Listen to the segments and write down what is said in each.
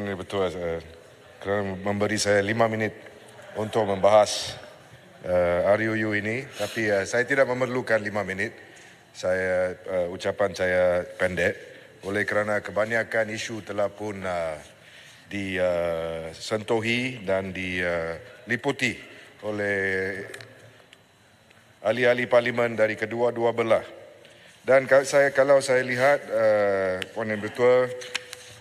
Puan Ketua kerana memberi saya 5 minit untuk membahas RUU ini, tapi saya tidak memerlukan 5 minit. Ucapan saya pendek oleh kerana kebanyakan isu telah pun disentuhi dan diliputi oleh ahli-ahli parlimen dari kedua-dua belah. Dan kalau saya lihat, Puan Ketua,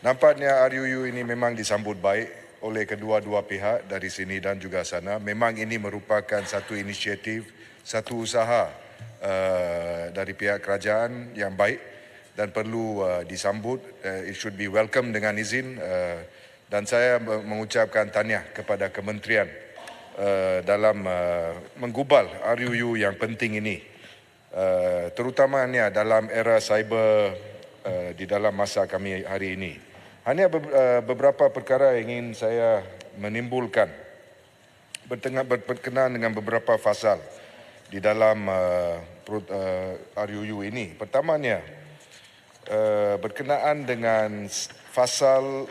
nampaknya RUU ini memang disambut baik oleh kedua-dua pihak dari sini dan juga sana. Memang ini merupakan satu inisiatif, satu usaha dari pihak kerajaan yang baik dan perlu disambut. It should be welcome dengan izin, dan saya mengucapkan tahniah kepada kementerian dalam menggubal RUU yang penting ini. Terutamanya dalam era cyber di dalam masa kami hari ini. Hanya beberapa perkara yang ingin saya menimbulkan berkenaan dengan beberapa fasal di dalam RUU ini. Pertamanya, berkenaan dengan fasal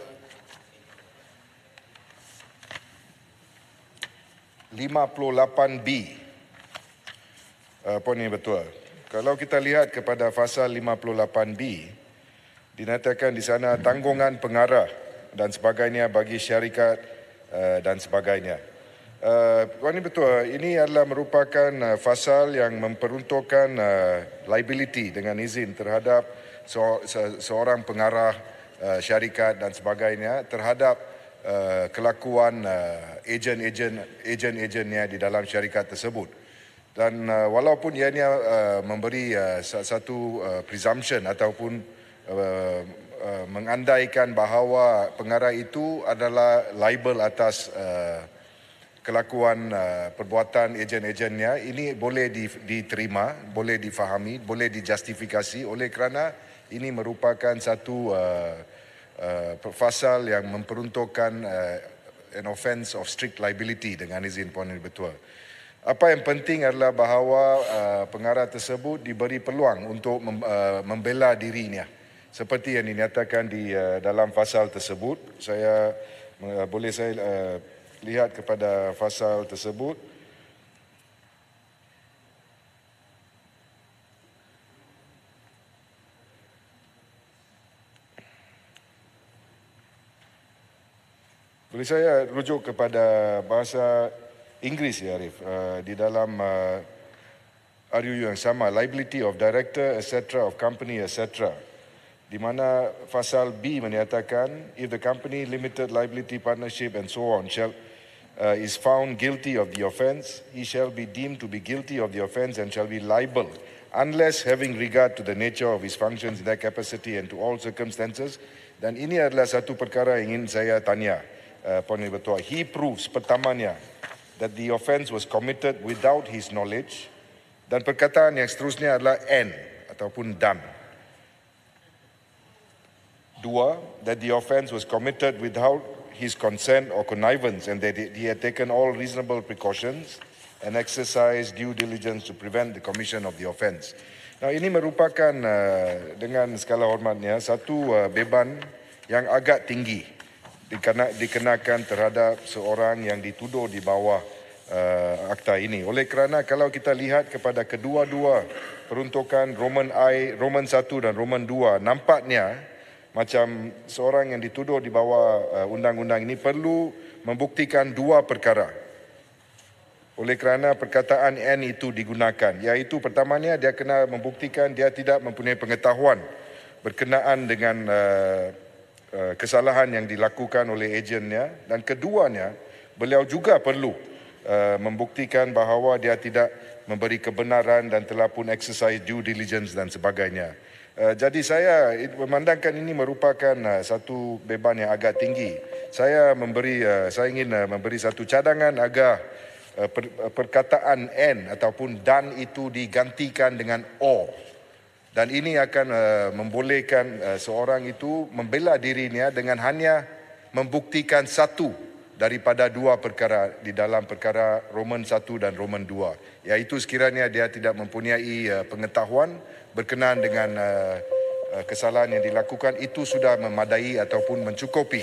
58B. Puan Yang Ketua, kalau kita lihat kepada fasal 58B, dinyatakan di sana tanggungan pengarah dan sebagainya bagi syarikat dan sebagainya. Puan Yang Ketua, ini adalah merupakan fasal yang memperuntukkan liability dengan izin terhadap seorang pengarah syarikat dan sebagainya terhadap kelakuan ejen-ejennya di dalam syarikat tersebut. Dan walaupun ianya memberi satu presumption ataupun mengandaikan bahawa pengarah itu adalah liable atas kelakuan perbuatan ejen-ejennya, ini boleh diterima, boleh difahami, boleh dijustifikasi oleh kerana ini merupakan satu pasal yang memperuntukkan an offence of strict liability dengan izin Puan Yang Ketua. Apa yang penting adalah bahawa pengarah tersebut diberi peluang untuk membela dirinya. Seperti yang dinyatakan di dalam fasal tersebut. Boleh saya lihat kepada fasal tersebut. Boleh saya rujuk kepada bahasa Inggeris, ya Arif, di dalam RUU yang sama, liability of director, etc., of company, etc., di mana fasal B menyatakan, if the company, limited liability partnership and so on is found guilty of the offence, he shall be deemed to be guilty of the offence and shall be liable, unless having regard to the nature of his functions in that capacity and to all circumstances. Dan ini adalah satu perkara yang ingin saya tanya, Puan Yang Ketua. He proves, pertamanya, that the offence was committed without his knowledge, dan perkataan yang seterusnya adalah and ataupun dan. Dua, that the offence was committed without his consent or connivance and that he had taken all reasonable precautions and exercised due diligence to prevent the commission of the offence. Nah, ini merupakan dengan segala hormatnya satu beban yang agak tinggi dikenakan terhadap seorang yang dituduh di bawah akta ini. Oleh kerana kalau kita lihat kepada kedua-dua peruntukan Roman 1 dan Roman 2, nampaknya macam seorang yang dituduh di bawah undang-undang ini perlu membuktikan dua perkara. Oleh kerana perkataan N itu digunakan, iaitu pertamanya dia kena membuktikan dia tidak mempunyai pengetahuan berkenaan dengan kesalahan yang dilakukan oleh ejennya, dan keduanya beliau juga perlu membuktikan bahawa dia tidak memberi kebenaran dan telah pun exercise due diligence dan sebagainya. Jadi saya memandangkan ini merupakan satu beban yang agak tinggi. Saya ingin memberi satu cadangan agar perkataan N ataupun dan itu digantikan dengan or. Dan ini akan membolehkan seorang itu membela dirinya dengan hanya membuktikan satu daripada dua perkara di dalam perkara Roman 1 dan Roman 2. Iaitu sekiranya dia tidak mempunyai pengetahuan berkenaan dengan kesalahan yang dilakukan itu sudah memadai ataupun mencukupi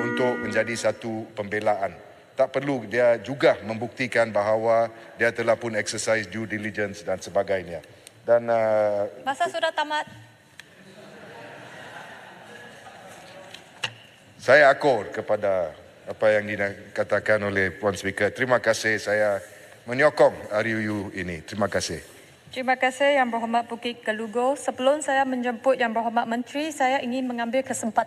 untuk menjadi satu pembelaan. Tak perlu dia juga membuktikan bahawa dia telah pun exercise due diligence dan sebagainya. Dan Masa sudah tamat. saya akor kepada apa yang dikatakan oleh Puan Speaker. Terima kasih, saya menyokong RUU ini. Terima kasih. Terima kasih Yang Berhormat Bukit Gelugur. Sebelum saya menjemput Yang Berhormat Menteri, saya ingin mengambil kesempatan